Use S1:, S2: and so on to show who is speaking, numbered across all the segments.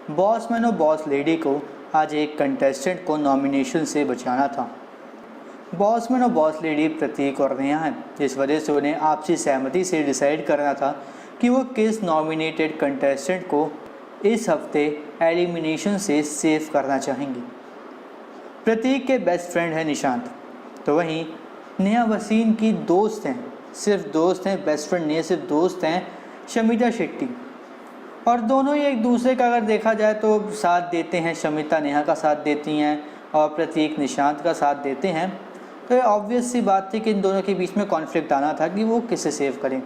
S1: Bossman और boss lady को आज एक कंटेस्टेंट को नॉमिनेशन से बचाना था। बॉसमैन और बॉस लेडी प्रतीक और नेहा हैं, जिस वजह से उन्हें आपसी सहमति से डिसाइड करना था कि वो किस नॉमिनेटेड कंटेस्टेंट को इस हफ्ते एलिमिनेशन से सेव करना चाहेंगे। प्रतीक के बेस्ट फ्रेंड है निशांत, तो वहीं नेहा वसीम की दोस्त हैं, सिर्फ दोस्त हैं, बेस्ट फ्रेंड नहीं, सिर्फ दोस्त हैं शमिता शेट्टी। और दोनों ही एक दूसरे का अगर देखा जाए तो साथ देते हैं। शमिता नेहा का साथ देती हैं और प्रतीक निशांत का साथ देते हैं। तो ये ऑब्वियस सी बात थी कि इन दोनों के बीच में कॉन्फ्लिक्ट आना था कि वो किसे सेव करें,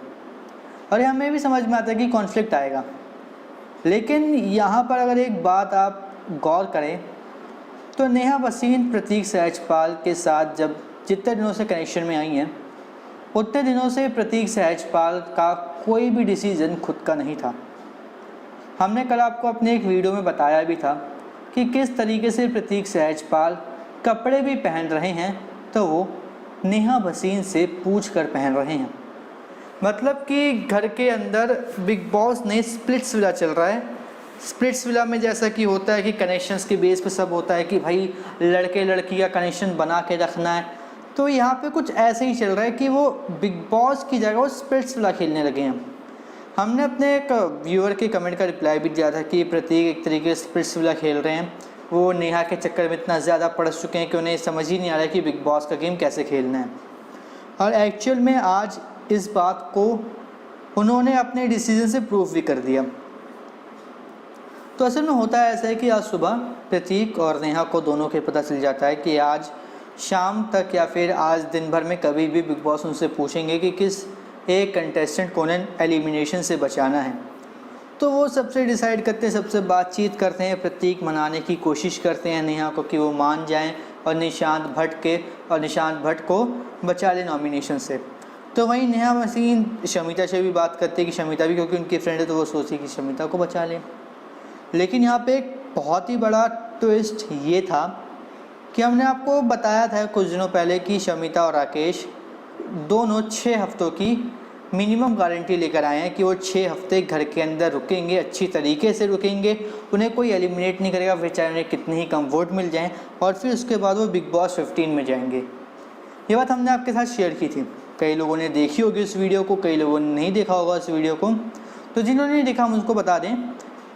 S1: और हमें भी समझ में आता है कि कॉन्फ्लिक्ट आएगा। लेकिन यहाँ पर अगर एक बात आप गौर करें तो नेहा वसीम प्रतीक सहजपाल के साथ जब जितने दिनों से कनेक्शन में आई हैं, उतने दिनों से प्रतीक सहजपाल का कोई भी डिसीज़न खुद का नहीं था। हमने कल आपको अपने एक वीडियो में बताया भी था कि किस तरीके से प्रतीक सहजपाल कपड़े भी पहन रहे हैं तो वो नेहा वसीम से पूछ कर पहन रहे हैं। मतलब कि घर के अंदर बिग बॉस ने स्प्लिट्स विला चल रहा है। स्प्लिट्स विला में जैसा कि होता है कि कनेक्शंस के बेस पे सब होता है कि भाई लड़के लड़की का कनेक्शन बना के रखना है, तो यहाँ पे कुछ ऐसे ही चल रहा है कि वो बिग बॉस की जगह वो स्प्लिट्स विला खेलने लगे हैं। हमने अपने एक व्यूअर के कमेंट का रिप्लाई भी दिया था कि प्रतीक एक तरीके से स्प्लिट्स विला खेल रहे हैं। वो नेहा के चक्कर में इतना ज़्यादा पड़ चुके हैं कि उन्हें समझ ही नहीं आ रहा है कि बिग बॉस का गेम कैसे खेलना है। और एक्चुअल में आज इस बात को उन्होंने अपने डिसीजन से प्रूव भी कर दिया। तो असल में होता है ऐसा है कि आज सुबह प्रतीक और नेहा को दोनों के पता चल जाता है कि आज शाम तक या फिर आज दिन भर में कभी भी बिग बॉस उनसे पूछेंगे कि किस एक कंटेस्टेंट को उन्हें एलिमिनेशन से बचाना है। तो वो सबसे डिसाइड करते हैं, सबसे बातचीत करते हैं, प्रतीक मनाने की कोशिश करते हैं नेहा को कि वो मान जाएं और निशांत भट्ट को बचा लें नॉमिनेशन से। तो वहीं नेहा वसीम शमिता से भी बात करते हैं कि शमिता भी, क्योंकि उनकी फ्रेंड है, तो वो सोची कि शमिता को बचा लें। लेकिन यहाँ पे एक बहुत ही बड़ा ट्विस्ट ये था कि हमने आपको बताया था कुछ दिनों पहले कि शमिता और राकेश दोनों 6 हफ्तों की मिनिमम गारंटी लेकर आए हैं कि वो 6 हफ्ते घर के अंदर रुकेंगे, अच्छी तरीके से रुकेंगे, उन्हें कोई एलिमिनेट नहीं करेगा, फिर चाहे उन्हें कितने ही कम वोट मिल जाएं, और फिर उसके बाद वो बिग बॉस 15 में जाएंगे। ये बात हमने आपके साथ शेयर की थी। कई लोगों ने देखी होगी उस वीडियो को, कई लोगों ने नहीं देखा होगा उस वीडियो को। तो जिन्होंने नहीं देखा हम उसको बता दें,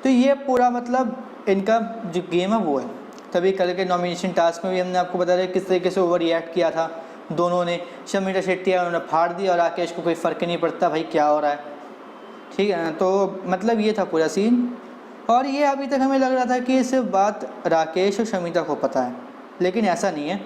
S1: तो ये पूरा मतलब इनका जो गेम है वो है। तभी कल के नॉमिनेशन टास्क में भी हमने आपको बताया किस तरीके से ओवर रिएक्ट किया था दोनों ने। शमिता शेट्टी उन्होंने फाड़ दिया और राकेश को कोई फ़र्क ही नहीं पड़ता भाई क्या हो रहा है, ठीक है। तो मतलब ये था पूरा सीन। और ये अभी तक हमें लग रहा था कि सिर्फ बात राकेश और शमिता को पता है, लेकिन ऐसा नहीं है।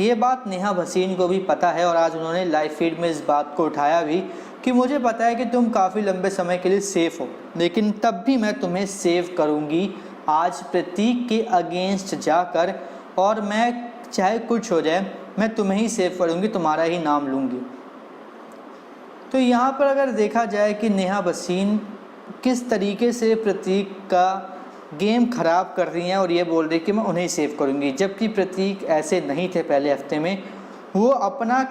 S1: ये बात नेहा वसीम को भी पता है और आज उन्होंने लाइव फीड में इस बात को उठाया भी कि मुझे पता है कि तुम काफ़ी लंबे समय के लिए सेफ़ हो, लेकिन तब भी मैं तुम्हें सेव करूँगी आज प्रतीक के अगेंस्ट जाकर, और मैं चाहे कुछ हो जाए मैं तुम्हें ही सेव करूँगी, तुम्हारा ही नाम लूँगी। तो यहाँ पर अगर देखा जाए कि नेहा वसीम किस तरीके से प्रतीक का गेम ख़राब कर रही हैं और ये बोल रही कि मैं उन्हें सेव करूँगी, जबकि प्रतीक ऐसे नहीं थे। पहले हफ्ते में वो अपना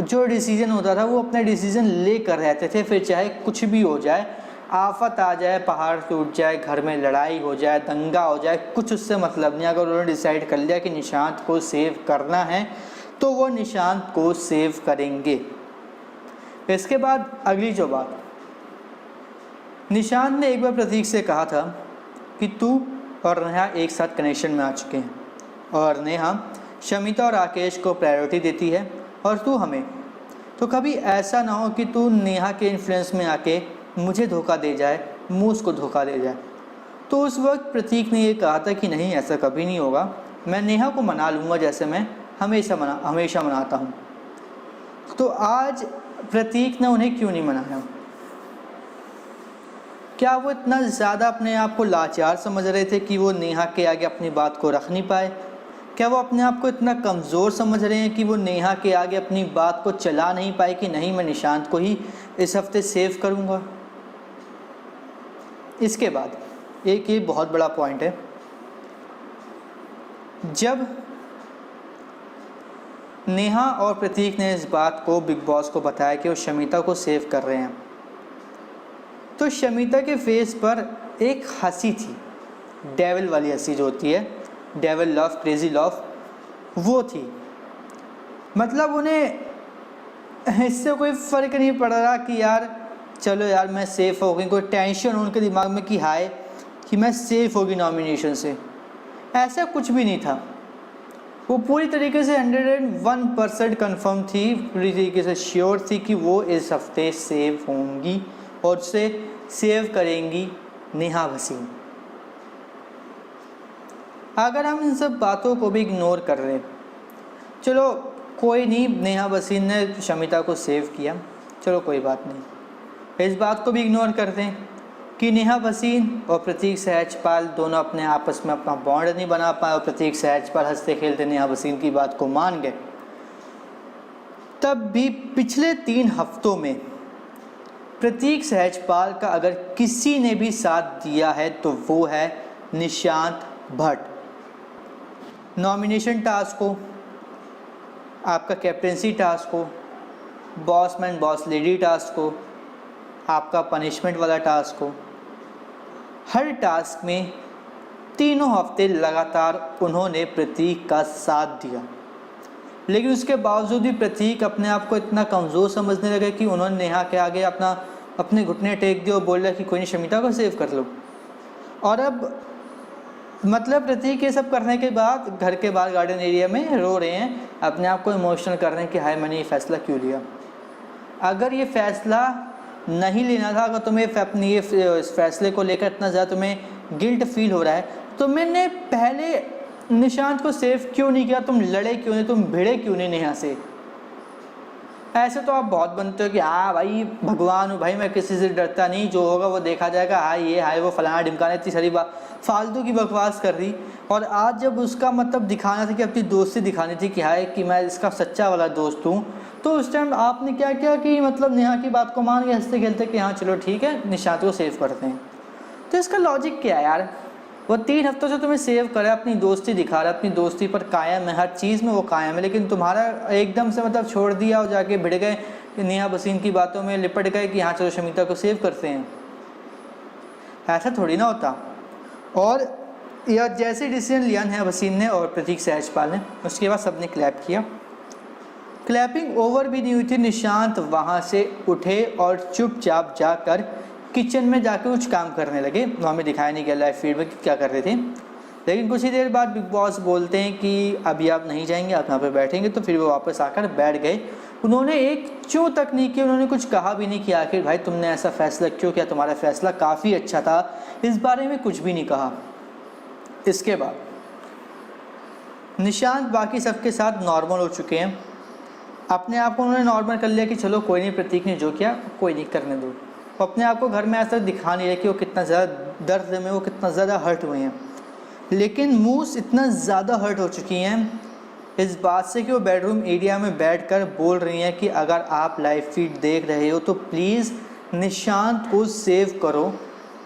S1: जो डिसीज़न होता था वो अपना डिसीज़न ले कर रहते थे, फिर चाहे कुछ भी हो जाए, आफत आ जाए, पहाड़ टूट जाए, घर में लड़ाई हो जाए, दंगा हो जाए, कुछ उससे मतलब नहीं। अगर उन्होंने डिसाइड कर लिया कि निशांत को सेव करना है तो वो निशांत को सेव करेंगे। इसके बाद अगली जो बात, निशांत ने एक बार प्रतीक से कहा था कि तू और नेहा एक साथ कनेक्शन में आ चुके हैं और नेहा शमिता और राकेश को प्रायोरिटी देती है और तू हमें। तो कभी ऐसा ना हो कि तू नेहा के इन्फ्लुएंस में आके मुझे धोखा दे जाए, मूस को धोखा दे जाए। तो उस वक्त प्रतीक ने ये कहा था कि नहीं, ऐसा कभी नहीं होगा, मैं नेहा को मना लूँगा जैसे मैं हमेशा मनाता हूँ। तो आज प्रतीक ने उन्हें क्यों नहीं मनाया? क्या वो इतना ज़्यादा अपने आप को लाचार समझ रहे थे कि वो नेहा के आगे अपनी बात को रख नहीं पाए? क्या वो अपने आप को इतना कमज़ोर समझ रहे हैं कि वो नेहा के आगे अपनी बात को चला नहीं पाए कि नहीं, मैं निशांत को ही इस हफ्ते सेव करूँगा? इसके बाद एक ये बहुत बड़ा पॉइंट है, जब नेहा और प्रतीक ने इस बात को बिग बॉस को बताया कि वो शमिता को सेव कर रहे हैं, तो शमिता के फेस पर एक हंसी थी डेविल वाली हंसी जो होती है, डेविल लव, क्रेजी लव, वो थी। मतलब उन्हें इससे कोई फ़र्क नहीं पड़ रहा कि यार चलो यार मैं सेफ़ हो गई, कोई टेंशन उनके दिमाग में कि हाय कि मैं सेफ़ होगी नॉमिनेशन से, ऐसा कुछ भी नहीं था। वो पूरी तरीके से 101% कन्फर्म थी, पूरी तरीके से श्योर थी कि वो इस हफ्ते सेव होंगी और उसे सेव करेंगी नेहा भसीन। अगर हम इन सब बातों को भी इग्नोर कर रहे हैं, चलो कोई नहीं, नेहा भसीन ने शमिता को सेव किया, चलो कोई बात नहीं, इस बात को भी इग्नोर करते हैं कि नेहा भसीन और प्रतीक सहजपाल दोनों अपने आपस में अपना बॉन्ड नहीं बना पाए और प्रतीक सहजपाल हंसते खेलते नेहा भसीन की बात को मान गए। तब भी पिछले 3 हफ्तों में प्रतीक सहजपाल का अगर किसी ने भी साथ दिया है तो वो है निशांत भट्ट। नॉमिनेशन टास्क को, आपका कैप्टेंसी टास्क को, boss man boss lady task को, आपका पनिशमेंट वाला टास्क को, हर टास्क में तीनों हफ्ते लगातार उन्होंने प्रतीक का साथ दिया। लेकिन उसके बावजूद भी प्रतीक अपने आप को इतना कमज़ोर समझने लगे कि उन्होंने नेहा के आगे अपने घुटने टेक दिए और बोल रहा कि कोई नहीं, शमिता को सेव कर लो। और अब मतलब प्रतीक ये सब करने के बाद घर के बाहर गार्डन एरिया में रो रहे हैं, अपने आप को इमोशनल कर रहे हैं कि हाय मैंने ये फ़ैसला क्यों लिया। अगर ये फ़ैसला नहीं लेना था, अगर तुम्हें अपनी ये इस फैसले को लेकर इतना ज़्यादा तुम्हें गिल्ट फील हो रहा है तो मैंने पहले निशांत को सेव क्यों नहीं किया, तुम लड़े क्यों नहीं, तुम भिड़े क्यों नहीं नेहा से। ऐसे तो आप बहुत बनते हो कि हाँ भाई भगवान हूँ भाई, मैं किसी से डरता नहीं, जो होगा वो देखा जाएगा, हाय ये हाय वो फलाना ढिमकाना, इतनी सारी बात फालतू की बकवास कर रही। और आज जब उसका मतलब दिखाना था कि अपनी दोस्ती दिखानी थी कि हाय कि मैं इसका सच्चा वाला दोस्त हूँ, तो उस टाइम आपने क्या किया कि मतलब नेहा की बात को मान के हंसते खेलते कि हाँ चलो ठीक है निशांत को सेव करते हैं। तो इसका लॉजिक क्या है यार, वो 3 हफ्तों से तुम्हें सेव करे, अपनी दोस्ती दिखा रहा है, अपनी दोस्ती पर कायम है, हर चीज़ में वो कायम है, लेकिन तुम्हारा एकदम से मतलब छोड़ दिया और जाके भिड़ गए नेहा भसीन की बातों में लिपट गए कि हाँ चलो शमिता को सेव करते हैं। ऐसा थोड़ी ना होता। और यह जैसे डिसीजन लिया नेहा भसीन ने और प्रतीक सहजपाल ने, उसके बाद सबने क्लैप किया। क्लैपिंग ओवर भी नहीं हुई थी, निशांत वहाँ से उठे और चुपचाप जाकर किचन में जाकर कुछ काम करने लगे। वहाँ में दिखाया नहीं गया लाइव फीड में क्या कर रहे थे, लेकिन कुछ ही देर बाद बिग बॉस बोलते हैं कि अभी आप नहीं जाएंगे, आप यहाँ पे बैठेंगे। तो फिर वो वापस आकर बैठ गए। उन्होंने एक चूँ तक नहीं किया, उन्होंने कुछ कहा भी नहीं कि आखिर भाई तुमने ऐसा फैसला क्यों किया, तुम्हारा फैसला काफ़ी अच्छा था, इस बारे में कुछ भी नहीं कहा। इसके बाद निशांत बाकी सबके साथ नॉर्मल हो चुके हैं, अपने आप को उन्होंने नॉर्मल कर लिया कि चलो कोई नहीं, प्रतीक ने जो किया कोई नहीं, करने दो। वो अपने आप को घर में ऐसा दिखा नहीं रहे कि वो कितना ज़्यादा दर्द में, वो कितना ज़्यादा हर्ट हुए हैं। लेकिन मूस इतना ज़्यादा हर्ट हो चुकी हैं इस बात से कि वो बेडरूम एरिया में बैठकर बोल रही हैं कि अगर आप लाइव फीड देख रहे हो तो प्लीज़ निशांत को सेव करो,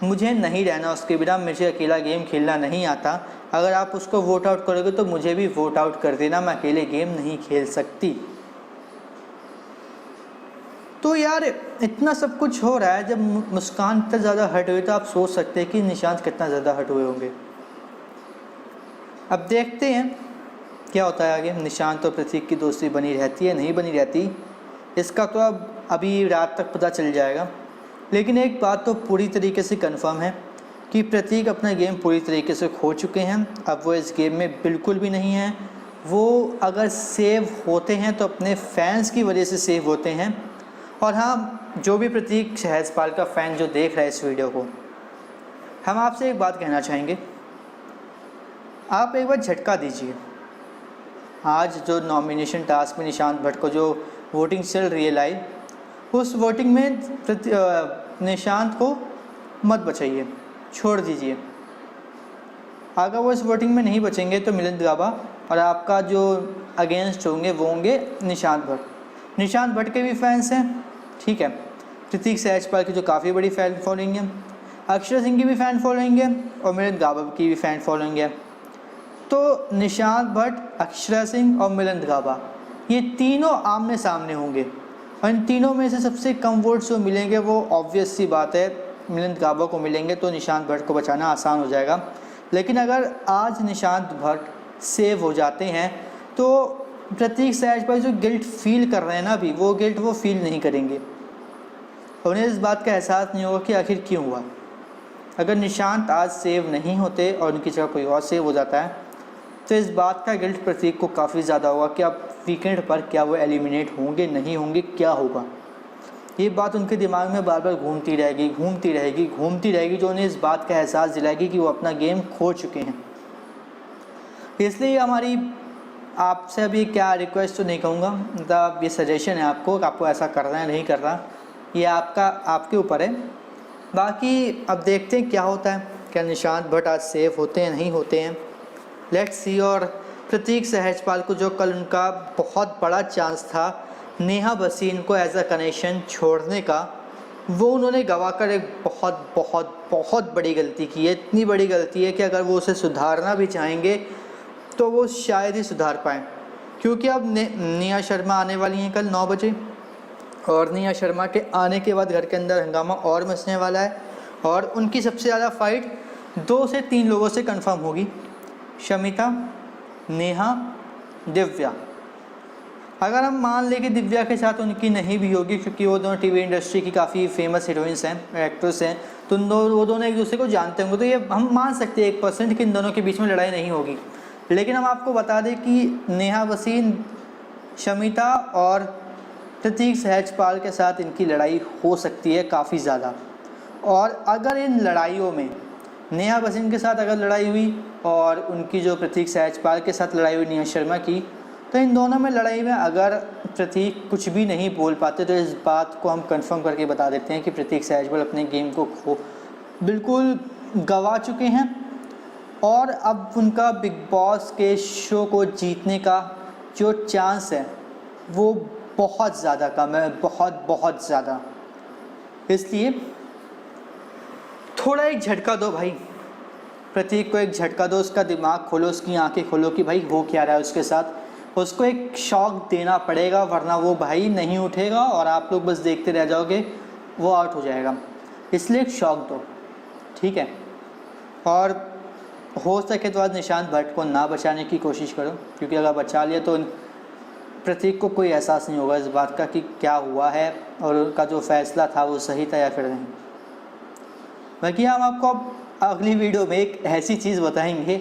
S1: मुझे नहीं रहना उसके बिना, मुझे अकेला गेम खेलना नहीं आता, अगर आप उसको वोट आउट करोगे तो मुझे भी वोट आउट कर देना, मैं अकेले गेम नहीं खेल सकती। तो यार इतना सब कुछ हो रहा है, जब मुस्कान इतना ज़्यादा हर्ट हुई तो आप सोच सकते हैं कि निशांत कितना ज़्यादा हर्ट हुए होंगे। अब देखते हैं क्या होता है आगे, निशांत और प्रतीक की दोस्ती बनी रहती है नहीं बनी रहती, इसका तो अब अभी रात तक पता चल जाएगा। लेकिन एक बात तो पूरी तरीके से कंफर्म है कि प्रतीक अपना गेम पूरी तरीके से खो चुके हैं, अब वो इस गेम में बिल्कुल भी नहीं हैं। वो अगर सेव होते हैं तो अपने फैंस की वजह से सेव होते हैं। और हाँ, जो भी प्रतीक सहजपाल का फ़ैन जो देख रहा है इस वीडियो को, हम आपसे एक बात कहना चाहेंगे, आप एक बार झटका दीजिए। आज जो नॉमिनेशन टास्क में निशांत भट्ट को जो वोटिंग चल रही है लाइव, उस वोटिंग में निशांत को मत बचाइए, छोड़ दीजिए। अगर वो इस वोटिंग में नहीं बचेंगे तो मिलिंद गाबा और आपका जो अगेंस्ट होंगे वो होंगे निशांत भट्ट। निशांत भट्ट के भी फैंस हैं, ठीक है, प्रतीक सहजपाल की जो काफ़ी बड़ी फ़ैन फॉलोइंग है, अक्षरा सिंह की भी फ़ैन फॉलोइंग है और मिलिंद गाबा की भी फ़ैन फॉलोइंग है। तो निशांत भट्ट, अक्षरा सिंह और मिलिंद गाबा, ये तीनों आमने सामने होंगे और इन तीनों में से सबसे कम वोट्स जो मिलेंगे वो ऑब्वियस सी बात है मिलिंद गाबा को मिलेंगे। तो निशांत भट्ट को बचाना आसान हो जाएगा। लेकिन अगर आज निशांत भट्ट सेव हो जाते हैं तो प्रतीक सहजपाल जो गिल्ट फील कर रहे हैं ना अभी, वो गिल्ट वो फील नहीं करेंगे। उन्हें इस बात का एहसास नहीं होगा कि आखिर क्यों हुआ। अगर निशांत आज सेव नहीं होते और उनकी जगह कोई और सेव हो जाता है तो इस बात का गिल्ट प्रतीक को काफ़ी ज़्यादा होगा कि अब वीकेंड पर क्या वो एलिमिनेट होंगे नहीं होंगे, क्या होगा। ये बात उनके दिमाग में बार बार घूमती रहेगी, जो उन्हें इस बात का एहसास दिलाएगी कि वो अपना गेम खो चुके हैं। इसलिए हमारी आपसे अभी क्या रिक्वेस्ट तो नहीं कहूँगा, मतलब ये सजेशन है आपको ऐसा करना है नहीं करना, ये आपके ऊपर है। बाकी अब देखते हैं क्या होता है, क्या निशांत भट्ट आज सेफ होते हैं नहीं होते हैं, लेट्स सी। और प्रतीक सहजपाल को जो कल उनका बहुत बड़ा चांस था नेहा भसीन को एज अ कनेक्शन छोड़ने का, वो उन्होंने गंवाकर एक बहुत बहुत बहुत बड़ी गलती की है। इतनी बड़ी गलती है कि अगर वो उसे सुधारना भी चाहेंगे तो वो शायद ही सुधार पाएँ, क्योंकि अब नेहा शर्मा आने वाली हैं कल 9 बजे, और नेहा शर्मा के आने के बाद घर के अंदर हंगामा और मचने वाला है। और उनकी सबसे ज़्यादा फाइट 2 से 3 लोगों से कंफर्म होगी, शमिता, नेहा, दिव्या। अगर हम मान लें कि दिव्या के साथ उनकी नहीं भी होगी, क्योंकि वो दोनों टीवी इंडस्ट्री की काफ़ी फेमस हीरोइंस हैं, एक्ट्रेस हैं, तो वो दोनों एक दूसरे को जानते होंगे, तो ये हम मान सकते हैं 1% कि इन दोनों के बीच में लड़ाई नहीं होगी। लेकिन हम आपको बता दें कि नेहा भसीन, शमिता और प्रतीक सहजपाल के साथ इनकी लड़ाई हो सकती है काफ़ी ज़्यादा। और अगर इन लड़ाइयों में नेहा भसीन के साथ अगर लड़ाई हुई और उनकी जो प्रतीक सहजपाल के साथ लड़ाई हुई नेहा शर्मा की, तो इन दोनों में लड़ाई में अगर प्रतीक कुछ भी नहीं बोल पाते तो इस बात को हम कंफर्म करके बता देते हैं कि प्रतीक सहजपाल अपने गेम को बिल्कुल गंवा चुके हैं। और अब उनका बिग बॉस के शो को जीतने का जो चांस है वो बहुत ज़्यादा कम है, बहुत ज़्यादा। इसलिए थोड़ा एक झटका दो भाई, प्रतीक को एक झटका दो, उसका दिमाग खोलो, उसकी आंखें खोलो कि भाई हो क्या रहा है उसके साथ। उसको एक शॉक देना पड़ेगा, वरना वो भाई नहीं उठेगा और आप लोग बस देखते रह जाओगे, वो आउट हो जाएगा। इसलिए एक शॉक दो, ठीक है। और हो सके तो आज निशांत भट्ट को ना बचाने की कोशिश करो, क्योंकि अगर बचा लिया तो प्रतीक को कोई एहसास नहीं होगा इस बात का कि क्या हुआ है और उनका जो फैसला था वो सही था या फिर नहीं। बाकी हम आपको अगली वीडियो में एक ऐसी चीज़ बताएंगे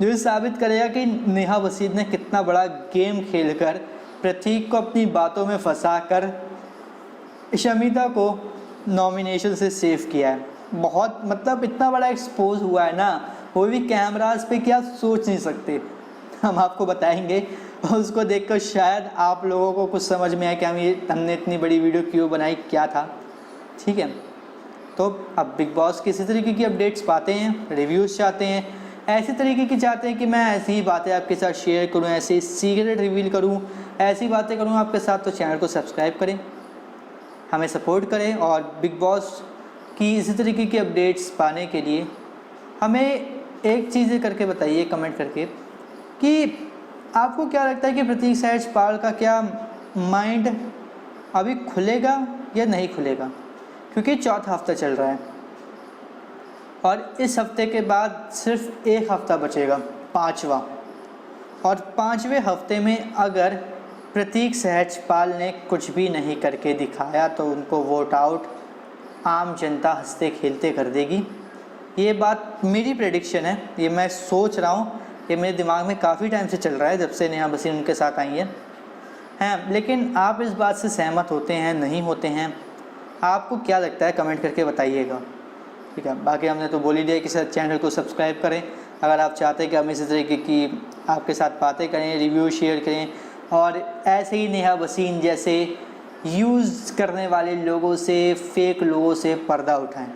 S1: जो ये साबित करेगा कि नेहा भसीन ने कितना बड़ा गेम खेलकर प्रतीक को अपनी बातों में फंसाकर शमिता को नॉमिनेशन से सेव किया है। बहुत मतलब इतना बड़ा एक्सपोज हुआ है ना, वो भी कैमरास पे, क्या सोच नहीं सकते। हम आपको बताएंगे और उसको देखकर शायद आप लोगों को कुछ समझ में आए कि हमने इतनी बड़ी वीडियो क्यों बनाई, क्या था, ठीक है। तो अब बिग बॉस किसी तरीके की अपडेट्स पाते हैं, रिव्यूज़ चाहते हैं, ऐसी तरीके की चाहते हैं कि मैं ऐसी ही बातें आपके साथ शेयर करूं, ऐसे सीक्रेट रिवील करूं, ऐसी बातें करूं आपके साथ, तो चैनल को सब्सक्राइब करें, हमें सपोर्ट करें। और बिग बॉस की इसी तरीके की अपडेट्स पाने के लिए हमें एक चीज़ करके बताइए कमेंट करके कि आपको क्या लगता है कि प्रतीक सहजपाल का क्या माइंड अभी खुलेगा या नहीं खुलेगा, क्योंकि 4था हफ्ता चल रहा है और इस हफ्ते के बाद सिर्फ 1 हफ्ता बचेगा, 5वां। और 5वें हफ्ते में अगर प्रतीक सहजपाल ने कुछ भी नहीं करके दिखाया तो उनको वोट आउट आम जनता हंसते खेलते कर देगी। ये बात मेरी प्रेडिक्शन है, ये मैं सोच रहा हूँ, ये मेरे दिमाग में काफ़ी टाइम से चल रहा है, जब से नेहा भसीन उनके साथ आई हैं। लेकिन आप इस बात से सहमत होते हैं नहीं होते हैं, आपको क्या लगता है कमेंट करके बताइएगा, ठीक है। बाकी हमने तो बोल ही दिया कि सर चैनल को सब्सक्राइब करें अगर आप चाहते हैं कि हम इसी तरीके की आपके साथ बातें करें, रिव्यू शेयर करें और ऐसे ही नेहा भसीन जैसे यूज़ करने वाले लोगों से, फेक लोगों से पर्दा उठाएं।